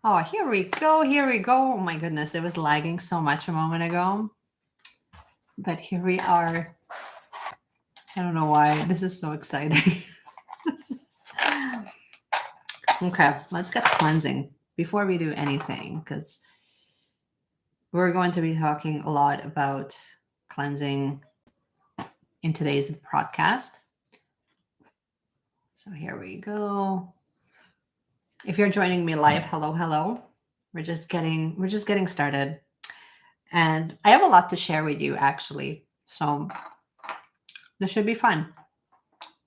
Oh, here we go. Here we go. Oh my goodness, it was lagging so much a moment ago. But here we are. I don't know why. This is so exciting. Okay, let's get cleansing before we do anything because we're going to be talking a lot about cleansing in today's podcast. So here we go. If you're joining me live, hello, hello. We're just getting started. And I have a lot to share with you actually. So this should be fun.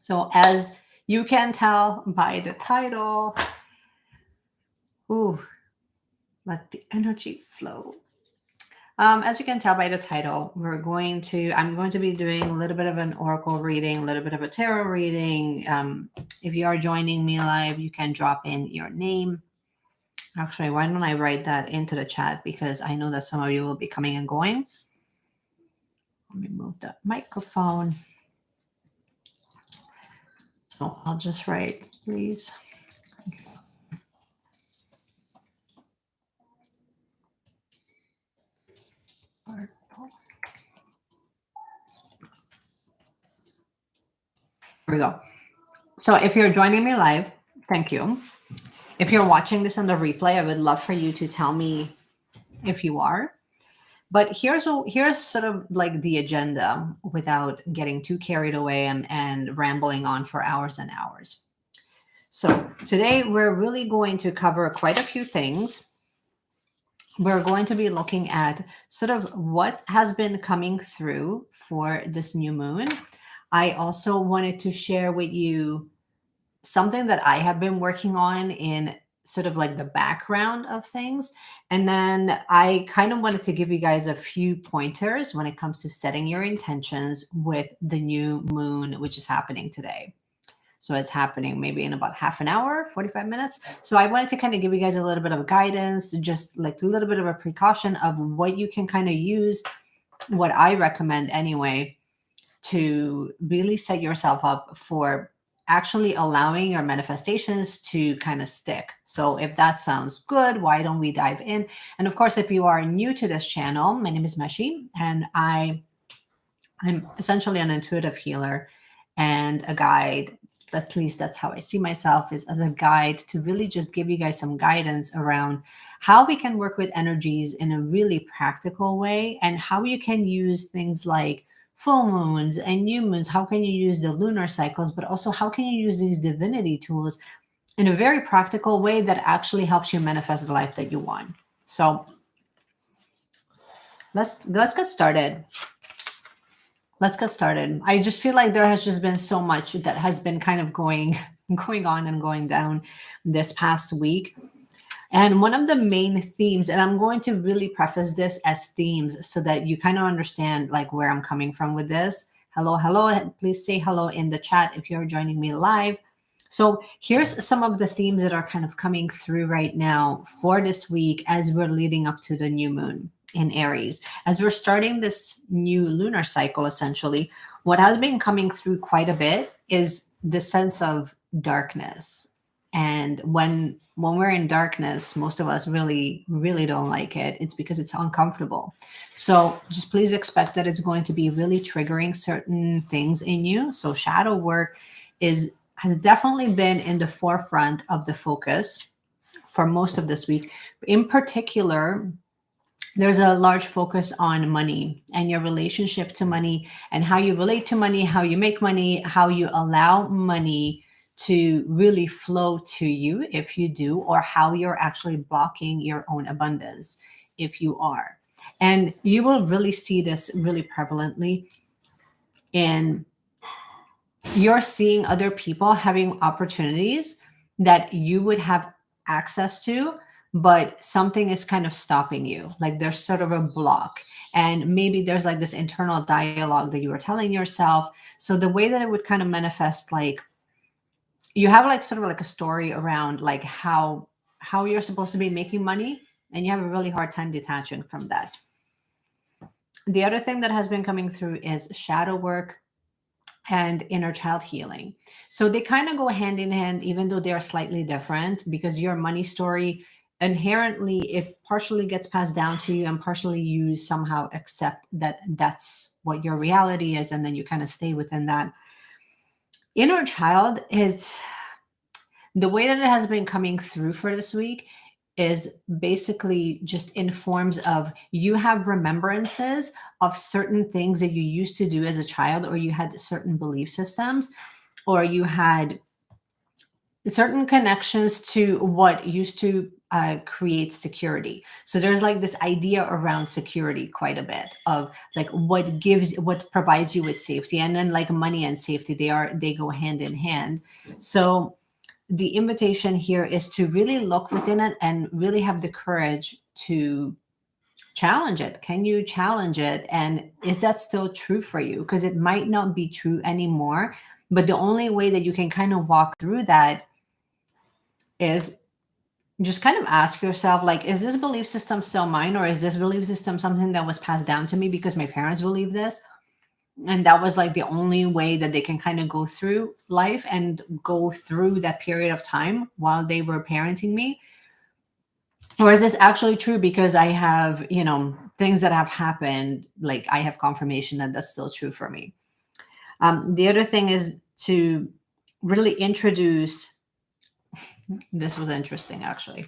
So as you can tell by the title, ooh, let the energy flow. As you can tell by the title, I'm going to be doing a little bit of an oracle reading, a little bit of a tarot reading. If you are joining me live, you can drop in your name. Actually, why don't I write that into the chat because I know that some of you will be coming and going. Let me move the microphone. So I'll just write, please. Here we go. So if you're joining me live, thank you. If you're watching this on the replay, I would love for you to tell me if you are. But here's sort of like the agenda without getting too carried away and rambling on for hours and hours. So today we're really going to cover quite a few things. We're going to be looking at sort of what has been coming through for this new moon. I also wanted to share with you something that I have been working on in sort of like the background of things. And then I kind of wanted to give you guys a few pointers when it comes to setting your intentions with the new moon, which is happening today. So it's happening maybe in about half an hour, 45 minutes. So I wanted to kind of give you guys a little bit of guidance, just like a little bit of a precaution of what you can kind of use, what I recommend anyway, to really set yourself up for actually allowing your manifestations to kind of stick. So if that sounds good, why don't we dive in? And of course, if you are new to this channel, my name is Meshi, and I'm essentially an intuitive healer and a guide. At least that's how I see myself, is as a guide to really just give you guys some guidance around how we can work with energies in a really practical way and how you can use things like full moons and new moons. How can you use the lunar cycles, but also how can you use these divinity tools in a very practical way that actually helps you manifest the life that you want. So let's get started. Let's get started. I just feel like there has just been so much that has been kind of going on and going down this past week. And one of the main themes, and I'm going to really preface this as themes so that you kind of understand like where I'm coming from with this. Hello, hello. Please say hello in the chat if you're joining me live. So here's some of the themes that are kind of coming through right now for this week as we're leading up to the new moon in Aries. As we're starting this new lunar cycle, essentially, what has been coming through quite a bit is the sense of darkness. And when we're in darkness, most of us really, really don't like it. It's because it's uncomfortable. So just please expect that it's going to be really triggering certain things in you. So shadow work has definitely been in the forefront of the focus for most of this week. In particular, there's a large focus on money and your relationship to money and how you relate to money, how you make money, how you allow money to really flow to you if you do, or how you're actually blocking your own abundance if you are. And you will really see this really prevalently in you're seeing other people having opportunities that you would have access to, but something is kind of stopping you. Like there's sort of a block. And maybe there's like this internal dialogue that you were telling yourself. So the way that it would kind of manifest, like you have like sort of like a story around like how you're supposed to be making money, and you have a really hard time detaching from that. The other thing that has been coming through is shadow work and inner child healing. So they kind of go hand in hand, even though they are slightly different, because your money story inherently it partially gets passed down to you, and partially you somehow accept that that's what your reality is, and then you kind of stay within that. Inner child is the way that it has been coming through for this week is basically just in forms of you have remembrances of certain things that you used to do as a child, or you had certain belief systems, or you had certain connections to what used to create security. So there's like this idea around security quite a bit of like what provides you with safety, and then like money and safety, they go hand in hand. So the invitation here is to really look within it and really have the courage to challenge it. Can you challenge it? And is that still true for you? Because it might not be true anymore. But the only way that you can kind of walk through that is just kind of ask yourself, like, is this belief system still mine? Or is this belief system something that was passed down to me because my parents believe this? And that was like the only way that they can kind of go through life and go through that period of time while they were parenting me. Or is this actually true because I have, things that have happened, like I have confirmation that that's still true for me. The other thing is to really introduce, this was interesting actually,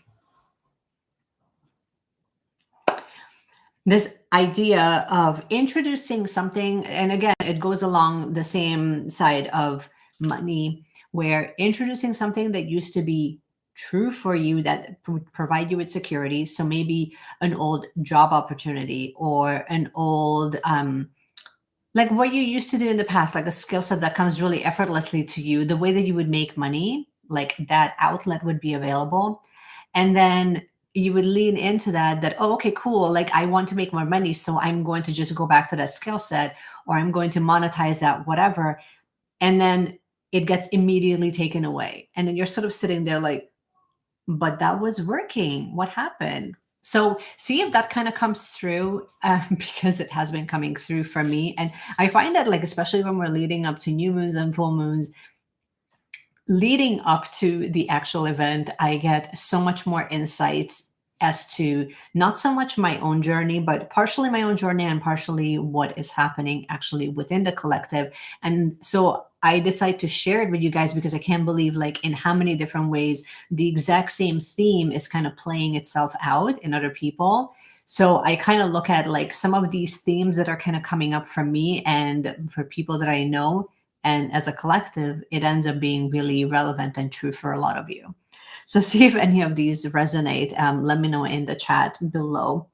this idea of introducing something, and again, it goes along the same side of money, where introducing something that used to be true for you that would provide you with security. So maybe an old job opportunity, or an old like what you used to do in the past, like a skill set that comes really effortlessly to you, the way that you would make money, like that outlet would be available. And then you would lean into that, oh, okay, cool. Like I want to make more money. So I'm going to just go back to that skill set, or I'm going to monetize that, whatever. And then it gets immediately taken away. And then you're sort of sitting there like, but that was working. What happened? So see if that kind of comes through, because it has been coming through for me. And I find that, like, especially when we're leading up to new moons and full moons, leading up to the actual event, I get so much more insights as to not so much my own journey, but partially my own journey and partially what is happening actually within the collective. And so I decide to share it with you guys because I can't believe, like, in how many different ways the exact same theme is kind of playing itself out in other people. So I kind of look at like some of these themes that are kind of coming up for me and for people that I know, and as a collective, it ends up being really relevant and true for a lot of you. So see if any of these resonate. Let me know in the chat below.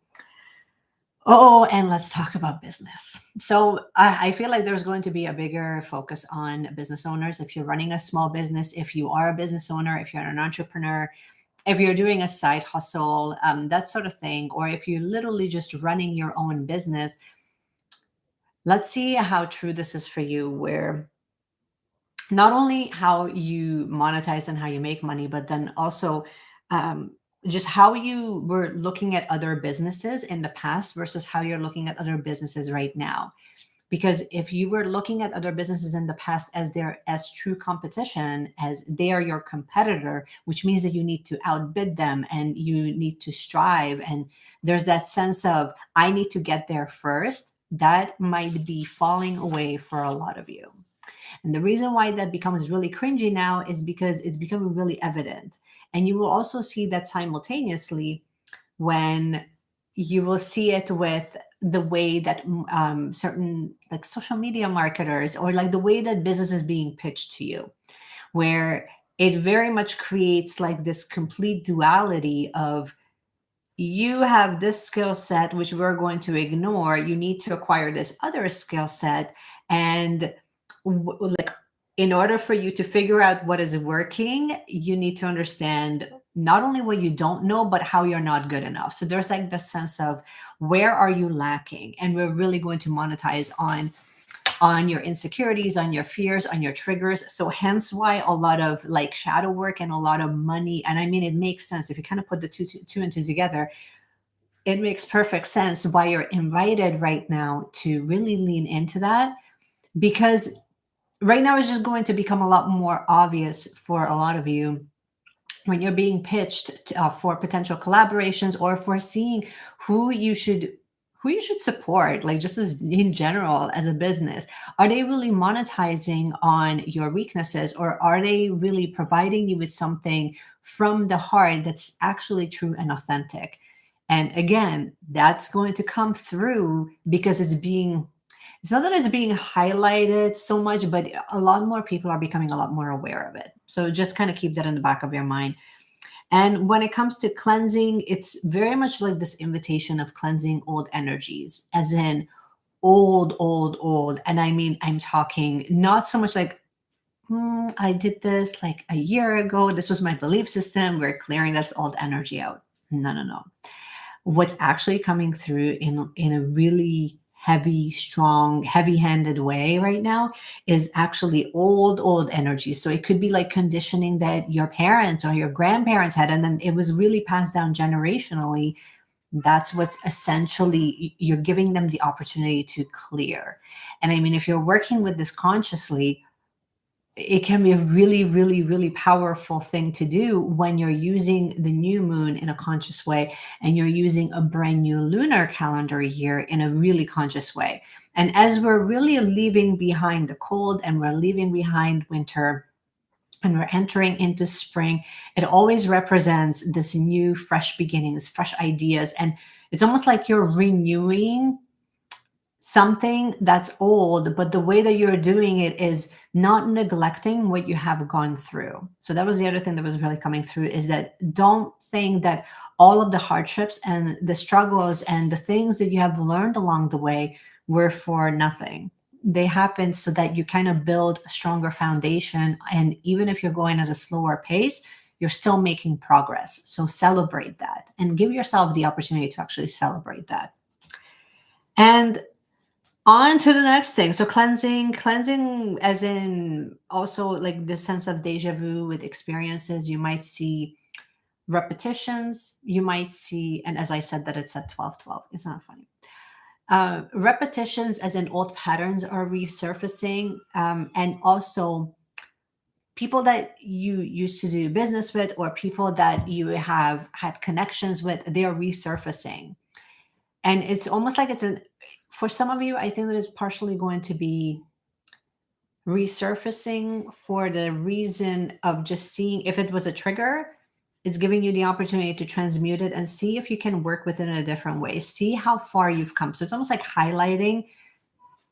Oh, and let's talk about business. So I feel like there's going to be a bigger focus on business owners. If you're running a small business, if you are a business owner, if you're an entrepreneur, if you're doing a side hustle, that sort of thing, or if you're literally just running your own business, let's see how true this is for you, where not only how you monetize and how you make money, but then also um, just how you were looking at other businesses in the past versus how you're looking at other businesses right now. Because if you were looking at other businesses in the past as their as true competition, as they are your competitor, which means that you need to outbid them and you need to strive, and there's that sense of I need to get there first, that might be falling away for a lot of you. And the reason why that becomes really cringy now is because it's becoming really evident. And you will also see that simultaneously when you will see it with the way that certain like social media marketers, or like the way that business is being pitched to you, where it very much creates like this complete duality of you have this skill set, which we're going to ignore. You need to acquire this other skill set. And like, in order for you to figure out what is working, you need to understand not only what you don't know, but how you're not good enough. So there's like the sense of where are you lacking? And we're really going to monetize on your insecurities, on your fears, on your triggers. So hence why a lot of like shadow work and a lot of money. And I mean, it makes sense if you kind of put the two and two together. It makes perfect sense why you're invited right now to really lean into that, because right now it's just going to become a lot more obvious for a lot of you when you're being pitched for potential collaborations, or for seeing who you should support, like just as in general as a business. Are they really monetizing on your weaknesses, or are they really providing you with something from the heart that's actually true and authentic? And again, that's going to come through because it's not that it's being highlighted so much, but a lot more people are becoming a lot more aware of it. So just kind of keep that in the back of your mind. And when it comes to cleansing, it's very much like this invitation of cleansing old energies, as in old, old, old. And I mean, I'm talking not so much like, I did this like a year ago. This was my belief system. We're clearing this old energy out. No, no, no. What's actually coming through in a really heavy, strong, heavy-handed way right now is actually old energy. So it could be like conditioning that your parents or your grandparents had, and then it was really passed down generationally. That's what's essentially you're giving them the opportunity to clear. And I mean, if you're working with this consciously, it can be a really, really, really powerful thing to do when you're using the new moon in a conscious way, and you're using a brand new lunar calendar year in a really conscious way. And as we're really leaving behind the cold, and we're leaving behind winter, and we're entering into spring, it always represents this new, fresh beginnings, fresh ideas. And it's almost like you're renewing something that's old, but the way that you're doing it is not neglecting what you have gone through. So that was the other thing that was really coming through, is that don't think that all of the hardships and the struggles and the things that you have learned along the way were for nothing. They happen so that you kind of build a stronger foundation. And even if you're going at a slower pace, you're still making progress. So celebrate that and give yourself the opportunity to actually celebrate that. And on to the next thing. So cleansing as in also like the sense of deja vu with experiences. You might see repetitions. You might see, and as I said that it's at 12:12. It's not funny. Repetitions as in old patterns are resurfacing. And also people that you used to do business with, or people that you have had connections with, they are resurfacing. And it's almost like for some of you, I think that it's partially going to be resurfacing for the reason of just seeing if it was a trigger. It's giving you the opportunity to transmute it and see if you can work with it in a different way. See how far you've come. So it's almost like highlighting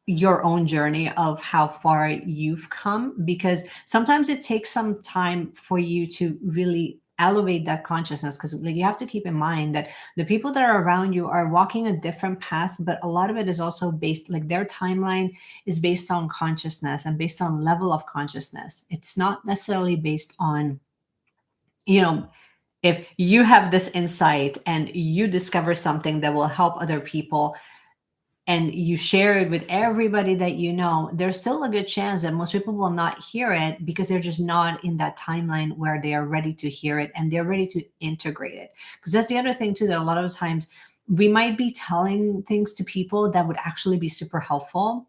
your own journey of how far you've come, because sometimes it takes some time for you to really elevate that consciousness, because like you have to keep in mind that the people that are around you are walking a different path, but a lot of it is also based, like their timeline is based on consciousness and based on level of consciousness. It's not necessarily based on, you know, if you have this insight and you discover something that will help other people and you share it with everybody that you know, there's still a good chance that most people will not hear it because they're just not in that timeline where they are ready to hear it and they're ready to integrate it. Because that's the other thing too, that a lot of times we might be telling things to people that would actually be super helpful,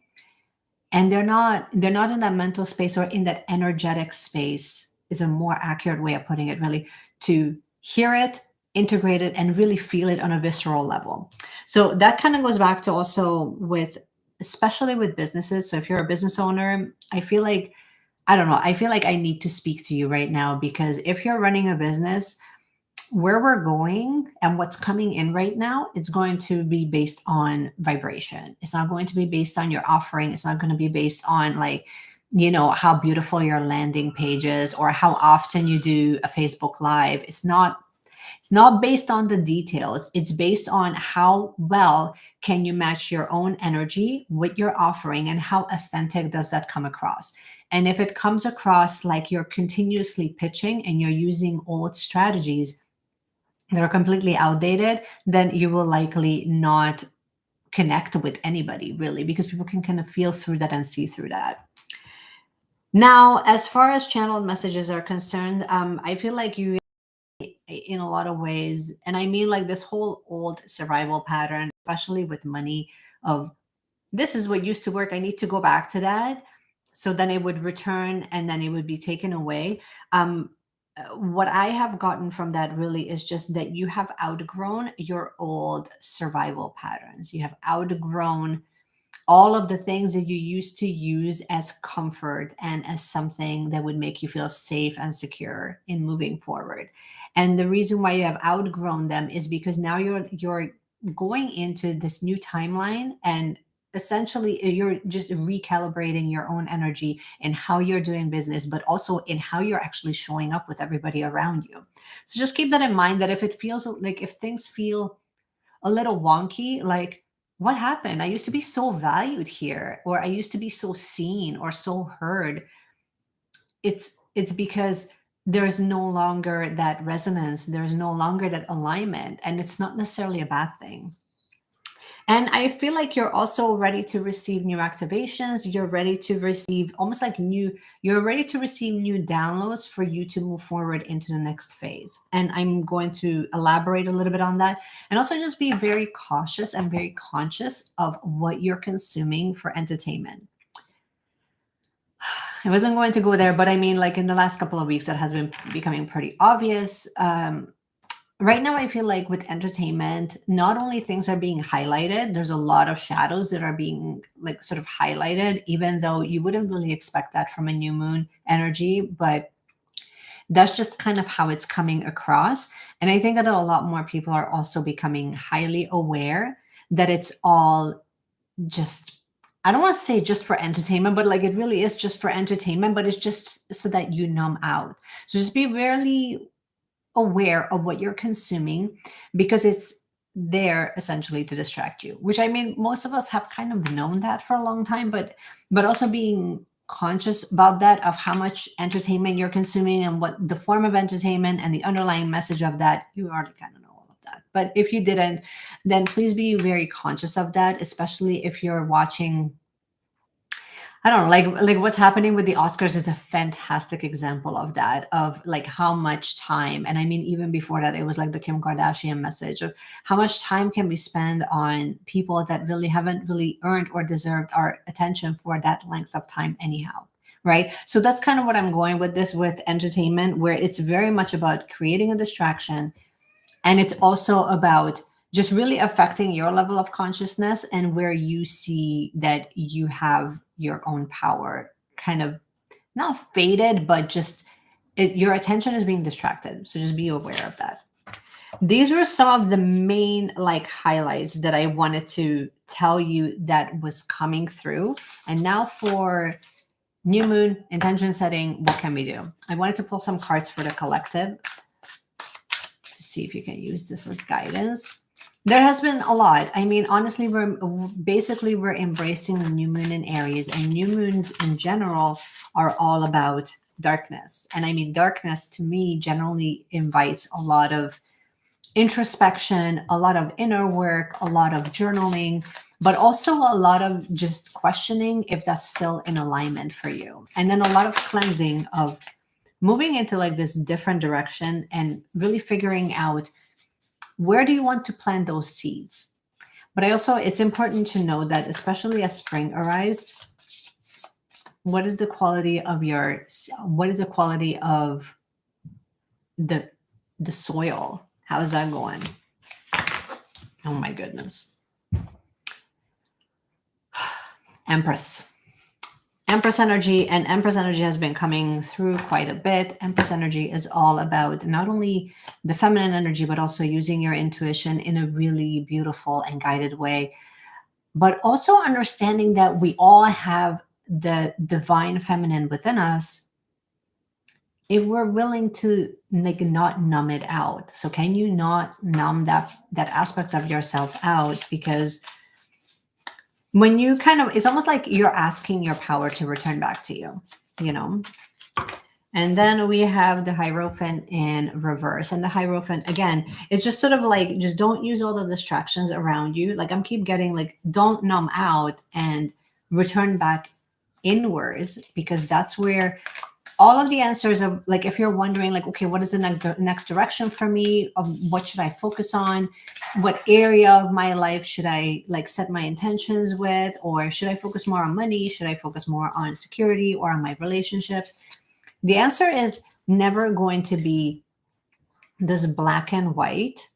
and they're not in that mental space or in that energetic space, is a more accurate way of putting it, really, to hear it, integrate it, and really feel it on a visceral level. So that kind of goes back to also with, especially with businesses. So if you're a business owner, I feel like, I don't know, I feel like I need to speak to you right now, because if you're running a business, where we're going and what's coming in right now, it's going to be based on vibration. It's not going to be based on your offering. It's not going to be based on like, how beautiful your landing page is or how often you do a Facebook Live. It's not based on the details. It's based on how well can you match your own energy with your offering, and how authentic does that come across. And if it comes across like you're continuously pitching and you're using old strategies that are completely outdated, then you will likely not connect with anybody, really, because people can kind of feel through that and see through that. Now, as far as channeled messages are concerned, I feel like you, in a lot of ways, and I mean like this whole old survival pattern, especially with money, of this is what used to work, I need to go back to that. So then it would return and then it would be taken away. what I have gotten from that really is just that you have outgrown your old survival patterns. You have outgrown all of the things that you used to use as comfort and as something that would make you feel safe and secure in moving forward. And the reason why you have outgrown them is because now you're going into this new timeline, and essentially you're just recalibrating your own energy in how you're doing business, but also in how you're actually showing up with everybody around you. So just keep that in mind, that if it feels like, if things feel a little wonky, like, what happened? I used to be so valued here, or I used to be so seen or so heard. It's because there's no longer that resonance, there's no longer that alignment, and it's not necessarily a bad thing. And I feel like you're also ready to receive new activations. You're ready to receive almost like you're ready to receive new downloads for you to move forward into the next phase. And I'm going to elaborate a little bit on that. And also just be very cautious and very conscious of what you're consuming for entertainment. I wasn't going to go there, but I mean, like in the last couple of weeks, that has been becoming pretty obvious. Right now, I feel like with entertainment, not only things are being highlighted, there's a lot of shadows that are being like sort of highlighted, even though you wouldn't really expect that from a new moon energy, but that's just kind of how it's coming across. And I think that a lot more people are also becoming highly aware that it's all just, I don't want to say just for entertainment, but like it really is just for entertainment, but it's just so that you numb out. So just be really aware of what you're consuming, because it's there essentially to distract you, which I mean, most of us have kind of known that for a long time, but also being conscious about that, of how much entertainment you're consuming and what the form of entertainment and the underlying message of that, you already kind of know all of that. But if you didn't, then please be very conscious of that, especially if you're watching, I don't know, like what's happening with the Oscars is a fantastic example of that, of like how much time, and I mean even before that, it was like the Kim Kardashian message of how much time can we spend on people that really haven't really earned or deserved our attention for that length of time anyhow. Right. So that's kind of what I'm going with this, with entertainment, where it's very much about creating a distraction, and it's also about just really affecting your level of consciousness and where you see that you have your own power kind of not faded, but just your attention is being distracted. So just be aware of that. These were some of the main like highlights that I wanted to tell you that was coming through. And now for new moon intention setting, what can we do? I wanted to pull some cards for the collective to see if you can use this as guidance. There has been a lot. I mean, honestly, we're embracing the new moon in Aries, and new moons in general are all about darkness. And I mean, darkness to me generally invites a lot of introspection, a lot of inner work, a lot of journaling, but also a lot of just questioning if that's still in alignment for you. And then a lot of cleansing, of moving into like this different direction and really figuring out, where do you want to plant those seeds? But it's important to know that, especially as spring arrives, what is the quality of the soil? How's that going? Oh my goodness. Empress energy, and Empress energy has been coming through quite a bit. Empress energy is all about not only the feminine energy, but also using your intuition in a really beautiful and guided way, but also understanding that we all have the divine feminine within us if we're willing to like not numb it out. So can you not numb that aspect of yourself out? Because when you it's almost like you're asking your power to return back to you, you know? And then we have the Hierophant in reverse. And the Hierophant, again, it's just sort of like, just don't use all the distractions around you. Like I'm keep getting like, don't numb out and return back inwards, because that's where all of the answers of, like, if you're wondering like, okay, what is the next direction for me? Of what should I focus on? What area of my life should I like set my intentions with? Or should I focus more on money? Should I focus more on security or on my relationships? The answer is never going to be this black and white,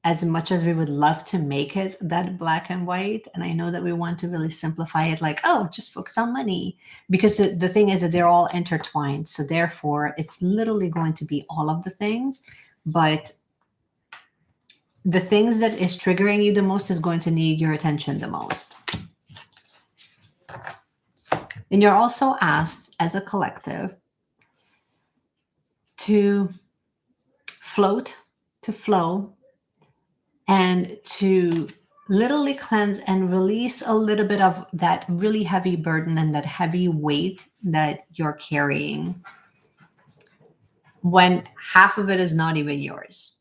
as much as we would love to make it that black and white. And I know that we want to really simplify it, like, oh, just focus on money. Because the thing is that they're all intertwined. So therefore, it's literally going to be all of the things. But the things that is triggering you the most is going to need your attention the most. And you're also asked as a collective to float, to flow, and to literally cleanse and release a little bit of that really heavy burden and that heavy weight that you're carrying, when half of it is not even yours.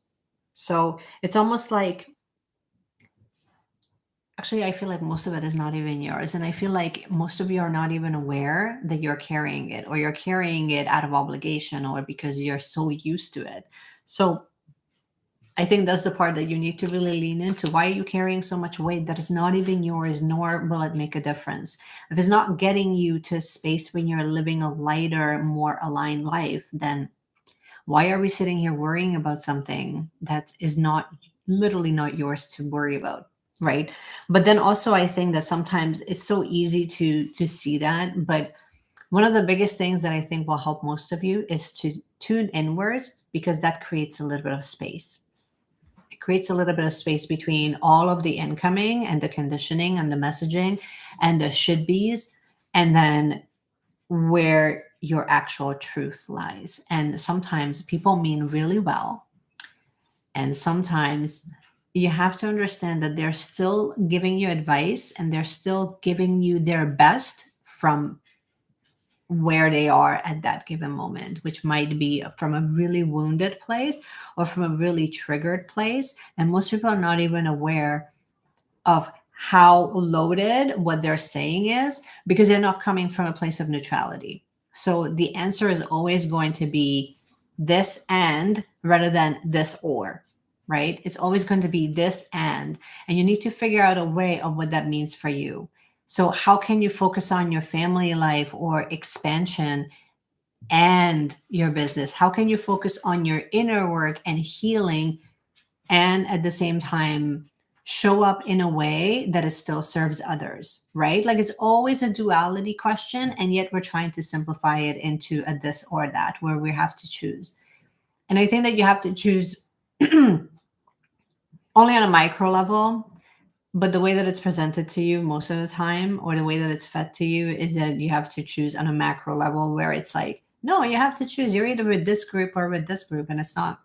So it's almost like, actually, I feel like most of it is not even yours. And I feel like most of you are not even aware that you're carrying it, or you're carrying it out of obligation, or because you're so used to it. So I think that's the part that you need to really lean into. Why are you carrying so much weight that is not even yours, nor will it make a difference? If it's not getting you to a space when you're living a lighter, more aligned life, then why are we sitting here worrying about something that is not, literally not yours to worry about, right? But then also I think that sometimes it's so easy to see that. But one of the biggest things that I think will help most of you is to tune inwards, because that creates a little bit of space. It creates a little bit of space between all of the incoming and the conditioning and the messaging and the should be's, and then where your actual truth lies. And sometimes people mean really well. And sometimes you have to understand that they're still giving you advice, and they're still giving you their best from where they are at that given moment, which might be from a really wounded place or from a really triggered place. And most people are not even aware of how loaded what they're saying is, because they're not coming from a place of neutrality. So the answer is always going to be this and, rather than this or, right? It's always going to be this and you need to figure out a way of what that means for you. So how can you focus on your family life or expansion and your business? How can you focus on your inner work and healing, and at the same time show up in a way that it still serves others, right? Like, it's always a duality question, and yet we're trying to simplify it into a this or that, where we have to choose. And I think that you have to choose only on a micro level. But the way that it's presented to you most of the time, or the way that it's fed to you, is that you have to choose on a macro level, where it's like, no, you have to choose. You're either with this group or with this group. And it's not.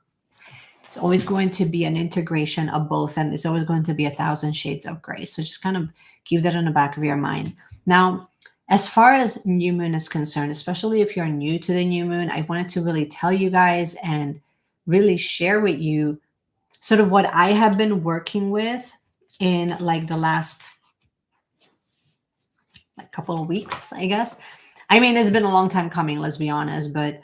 It's always going to be an integration of both. And it's always going to be 1,000 shades of gray. So just kind of keep that in the back of your mind. Now, as far as new moon is concerned, especially if you're new to the new moon, I wanted to really tell you guys and really share with you sort of what I have been working with in like the last couple of weeks, I guess. I mean, it's been a long time coming, let's be honest. But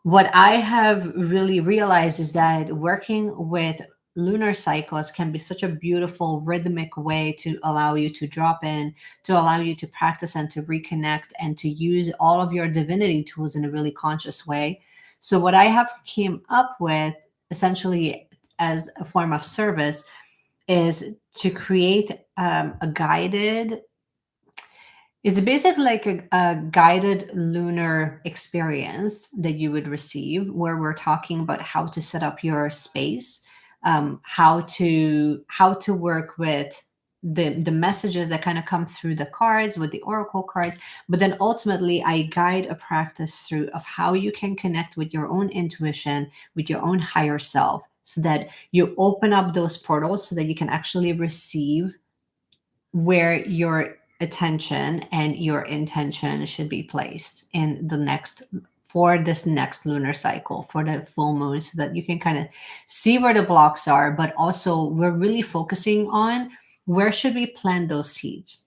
what I have really realized is that working with lunar cycles can be such a beautiful rhythmic way to allow you to drop in, to allow you to practice and to reconnect, and to use all of your divinity tools in a really conscious way. So what I have came up with, essentially as a form of service, is to create a guided, it's basically like a guided lunar experience that you would receive, where we're talking about how to set up your space, how to work with the messages that kind of come through the cards, with the oracle cards. But then ultimately I guide a practice through of how you can connect with your own intuition, with your own higher self, so that you open up those portals, so that you can actually receive where your attention and your intention should be placed in the next, for this next lunar cycle, for the full moon, so that you can kind of see where the blocks are. But also we're really focusing on where should we plant those seeds.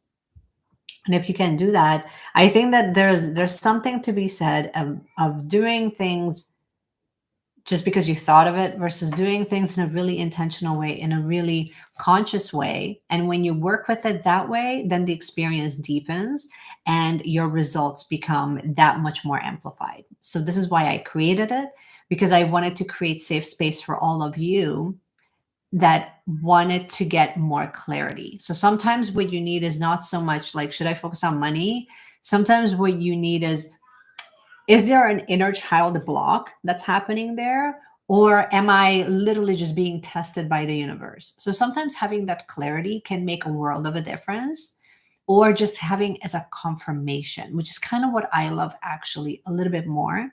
And if you can do that, I think that there's something to be said of doing things just because you thought of it, versus doing things in a really intentional way, in a really conscious way. And when you work with it that way, then the experience deepens and your results become that much more amplified. So this is why I created it, because I wanted to create safe space for all of you that wanted to get more clarity. So sometimes what you need is not so much like, should I focus on money? Sometimes what you need is there an inner child block that's happening there? Or am I literally just being tested by the universe? So sometimes having that clarity can make a world of a difference, or just having as a confirmation, which is kind of what I love actually a little bit more.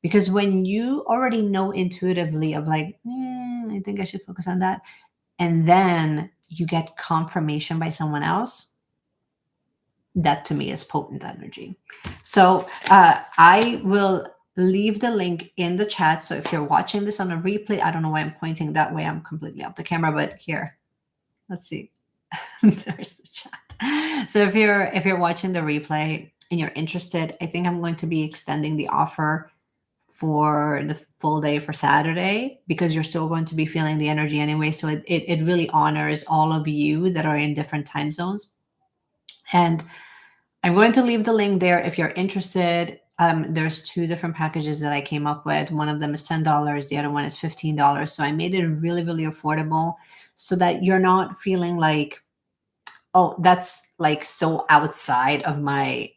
Because when you already know intuitively of like, I think I should focus on that, and then you get confirmation by someone else, that to me is potent energy. So I will leave the link in the chat. So if you're watching this on a replay, I don't know why I'm pointing that way. I'm completely off the camera, but here, let's see. There's the chat. So if you're watching the replay and you're interested, I think I'm going to be extending the offer for the full day for Saturday, because you're still going to be feeling the energy anyway. So it really honors all of you that are in different time zones. And I'm going to leave the link there if you're interested. There's two different packages that I came up with. One of them is $10. The other one is $15. So I made it really, really affordable so that you're not feeling like, oh, that's like so outside of my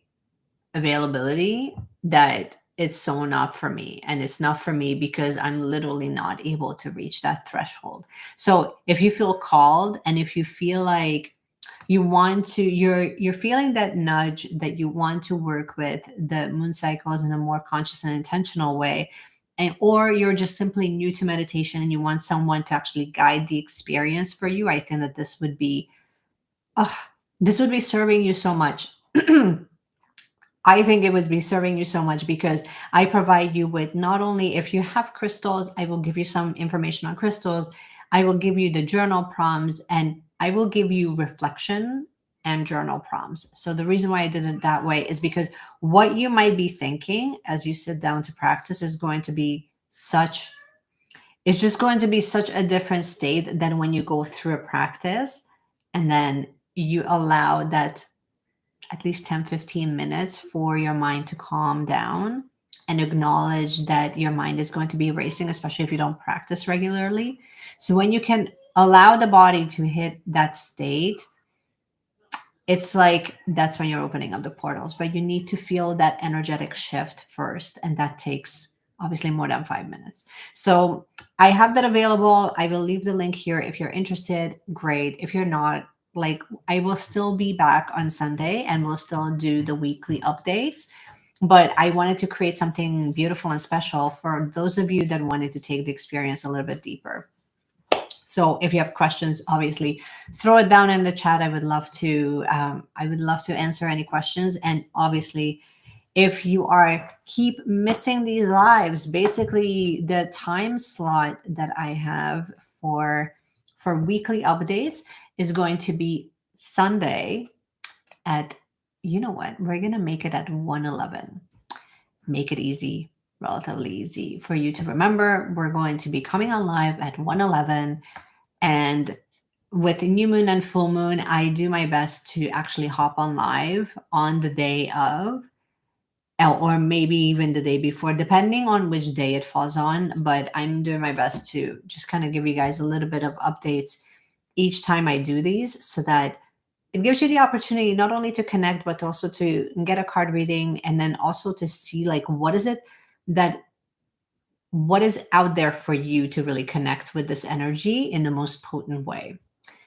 availability that it's so not for me. And it's not for me because I'm literally not able to reach that threshold. So if you feel called, and if you feel like you want to, you're feeling that nudge that you want to work with the moon cycles in a more conscious and intentional way, and or you're just simply new to meditation and you want someone to actually guide the experience for you, I think that this would be serving you so much. I think it would be serving you so much, because I provide you with, not only if you have crystals, I will give you some information on crystals. I will give you the journal prompts, and I will give you reflection and journal prompts. So the reason why I did it that way is because what you might be thinking as you sit down to practice is going to be it's just going to be such a different state than when you go through a practice and then you allow that at least 10-15 minutes for your mind to calm down and acknowledge that your mind is going to be racing, especially if you don't practice regularly. So when you can allow the body to hit that state, it's like that's when you're opening up the portals. But you need to feel that energetic shift first, and that takes obviously more than 5 minutes. So I have that available. I will leave the link here if you're interested. Great. If you're not, like, I will still be back on Sunday and we'll still do the weekly updates. But I wanted to create something beautiful and special for those of you that wanted to take the experience a little bit deeper. So if you have questions, obviously throw it down in the chat. I would love to answer any questions. And obviously, if you keep missing these lives, basically the time slot that I have for weekly updates is going to be Sunday at, you know what, we're going to make it at 1:11. Make it easy, relatively easy for you to remember. We're going to be coming on live at 1:11. And with new moon and full moon, I do my best to actually hop on live on the day of, or maybe even the day before, depending on which day it falls on. But I'm doing my best to just kind of give you guys a little bit of updates each time I do these, so that it gives you the opportunity not only to connect, but also to get a card reading, and then also to see like what is out there for you to really connect with this energy in the most potent way.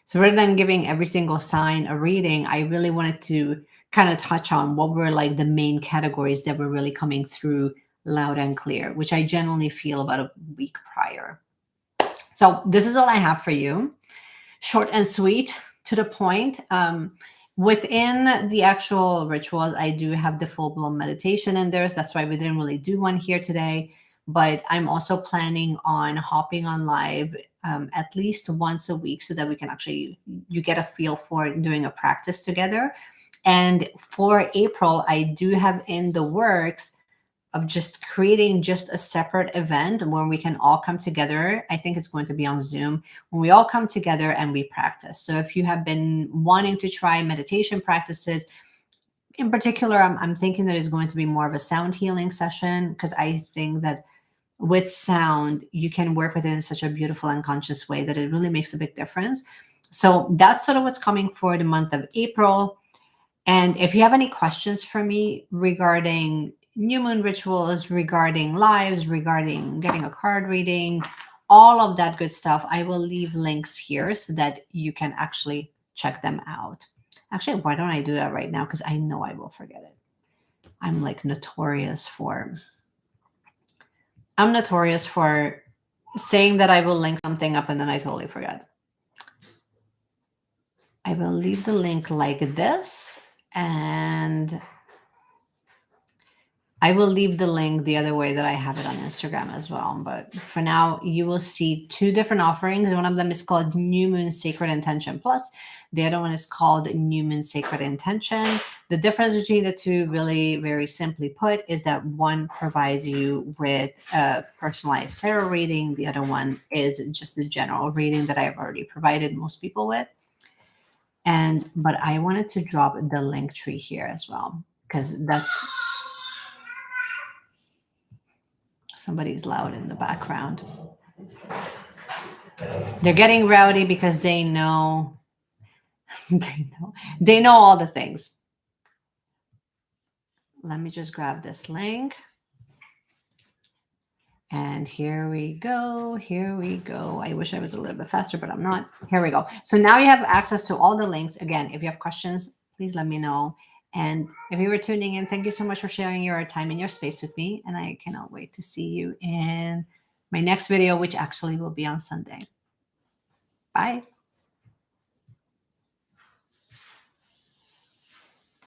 So rather than giving every single sign a reading, I really wanted to kind of touch on what were like the main categories that were really coming through loud and clear, which I generally feel about a week prior. So this is all I have for you. Short and sweet, to the point. Within the actual rituals, I do have the full-blown meditation in there. So that's why we didn't really do one here today. But I'm also planning on hopping on live at least once a week, so that we can actually, you get a feel for doing a practice together. And for April, I do have in the works just creating just a separate event where we can all come together. I think it's going to be on Zoom, when we all come together and we practice. So if you have been wanting to try meditation practices, in particular, I'm thinking that it's going to be more of a sound healing session, because I think that with sound, you can work with it in such a beautiful and conscious way that it really makes a big difference. So that's sort of what's coming for the month of April. And if you have any questions for me regarding new moon rituals, regarding lives, regarding getting a card reading, all of that good stuff, I will leave links here so that you can actually check them out. Actually, why don't I do that right now? Because I know I will forget it. I'm like notorious for saying that I will link something up and then I totally forget. I will leave the link like this, and I will leave the link the other way that I have it on Instagram as well. But for now, you will see two different offerings. One of them is called New Moon Sacred Intention Plus. The other one is called New Moon Sacred Intention. The difference between the two, really very simply put, is that one provides you with a personalized tarot reading. The other one is just the general reading that I've already provided most people with. But I wanted to drop the link tree here as well, because that's... Somebody's loud in the background. They're getting rowdy because they know they know all the things. Let me just grab this link. And here we go. Here we go. I wish I was a little bit faster, but I'm not. Here we go. So now you have access to all the links. Again, if you have questions, please let me know. And if you were tuning in, thank you so much for sharing your time and your space with me. And I cannot wait to see you in my next video, which actually will be on Sunday. Bye.